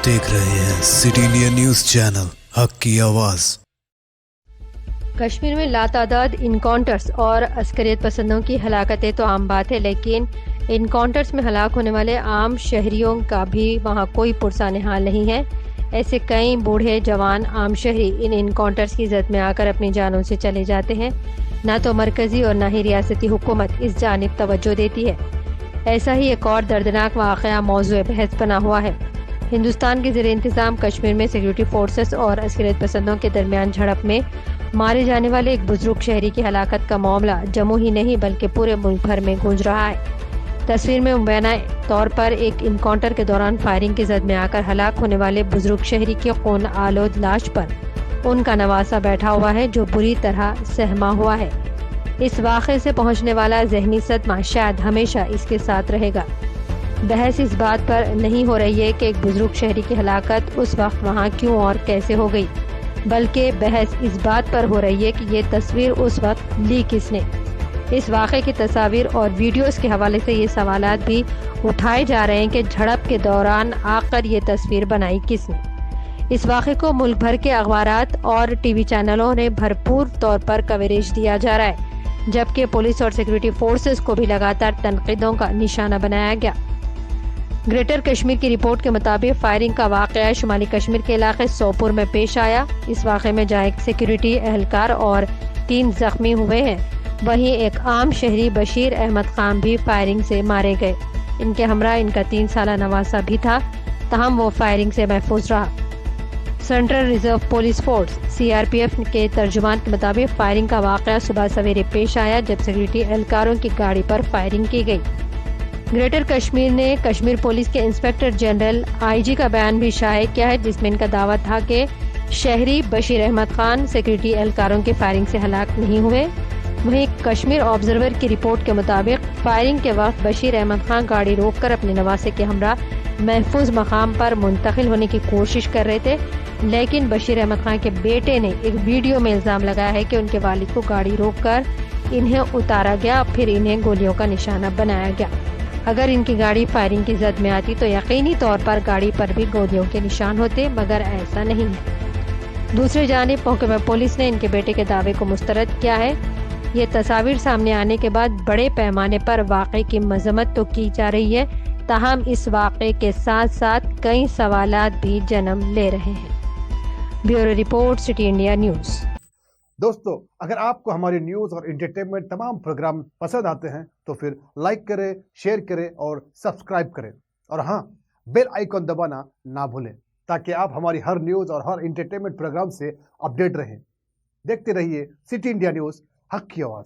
देख रहे हैं सिटी इंडिया न्यूज चैनल हक की आवाज। कश्मीर में लातादाद इनकाउंटर्स और अस्करियत पसंदों की हलाकतें तो आम बात है, लेकिन इनकाउंटर्स में हलाक होने वाले आम शहरियों का भी वहाँ कोई पुरसाने हाल नहीं है। ऐसे कई बूढ़े जवान आम शहरी इन इनकाउंटर्स की जद में आकर अपनी जानों से चले जाते हैं। ना तो मरकजी और ना ही रियासती हुकूमत इस जानिब तवज्जो देती है। ऐसा ही एक और दर्दनाक वाक़या मौज़ूए बहस बना हुआ है। हिंदुस्तान के ज़ेर इंतज़ाम कश्मीर में सिक्योरिटी फोर्सेस और अस्करियत पसंदों के दरमियान झड़प में मारे जाने वाले एक बुजुर्ग शहरी की हलाकत का मामला जम्मू ही नहीं बल्कि पूरे मुल्क भर में गूंज रहा है। तस्वीर में मुबैना तौर पर एक इनकाउंटर के दौरान फायरिंग की जद में आकर हलाक होने वाले बुजुर्ग शहरी की खून आलूद लाश पर उनका नवासा बैठा हुआ है, जो बुरी तरह सहमा हुआ है। इस वाक़े से पहुंचने वाला जहनी सदमा शायद हमेशा इसके साथ रहेगा। बहस इस बात पर नहीं हो रही है कि एक बुजुर्ग शहरी की हलाकत उस वक्त वहाँ क्यों और कैसे हो गई, बल्कि बहस इस बात पर हो रही है कि ये तस्वीर उस वक्त ली किसने। इस वाक़े की तस्वीर और वीडियोस के हवाले से ये सवालात भी उठाए जा रहे हैं कि झड़प के दौरान आकर ये तस्वीर बनाई किसने। इस वाक़े को मुल्क भर के अखबारात और टीवी चैनलों ने भरपूर तौर पर कवरेज दिया जा रहा है, जबकि पुलिस और सिक्योरिटी फोर्सेस को भी लगातार तनकीदों का निशाना बनाया गया। ग्रेटर कश्मीर की रिपोर्ट के मुताबिक फायरिंग का वाक़या शुमाली कश्मीर के इलाके सोपुर में पेश आया। इस वाक़े में जहाँ एक सिक्योरिटी एहलकार और 3 जख्मी हुए हैं, वहीं एक आम शहरी बशीर अहमद खान भी फायरिंग से मारे गए। इनके हमरा इनका 3 साला नवासा भी था, तहम वो फायरिंग से महफूज रहा। Central reserve police force CRPF के तर्जुमान के मुताबिक फायरिंग का वाक़या सुबह सवेरे पेश आया, जब सिक्योरिटी एहलकारों की गाड़ी पर फायरिंग की गई। ग्रेटर कश्मीर ने कश्मीर पुलिस के इंस्पेक्टर जनरल IG का बयान भी शाये किया है, जिसमें इनका दावा था कि शहरी बशीर अहमद खान सिक्योरिटी एहलकारों की फायरिंग से हलाक नहीं हुए। वहीं कश्मीर ऑब्जर्वर की रिपोर्ट के मुताबिक फायरिंग के वक्त बशीर अहमद खान गाड़ी रोककर अपने नवासे के हमरा महफूज मकाम पर मुंतकिल होने की कोशिश कर रहे थे, लेकिन बशीर अहमद खान के बेटे ने एक वीडियो में इल्ज़ाम लगाया है कि उनके वालिद को गाड़ी रोककर इन्हें उतारा गया, फिर इन्हें गोलियों का निशाना बनाया गया। अगर इनकी गाड़ी फायरिंग की जद में आती तो यकीनी तौर पर गाड़ी पर भी गोलियों के निशान होते, मगर ऐसा नहीं है। दूसरी जानिब मौके में पुलिस ने इनके बेटे के दावे को मुस्तरद किया है। ये तस्वीर सामने आने के बाद बड़े पैमाने पर वाक़े की मजम्मत तो की जा रही है, ताहम इस वाक़े के साथ साथ कई सवालात भी जन्म ले रहे हैं। Bureau report, city India news. दोस्तों, अगर आपको हमारी न्यूज़ और एंटरटेनमेंट तमाम प्रोग्राम पसंद आते हैं तो फिर लाइक करें, शेयर करें और सब्सक्राइब करें, और हाँ, बेल आइकॉन दबाना ना भूलें, ताकि आप हमारी हर न्यूज़ और हर एंटरटेनमेंट प्रोग्राम से अपडेट रहें। देखते रहिए सिटी इंडिया न्यूज़, हक की आवाज़।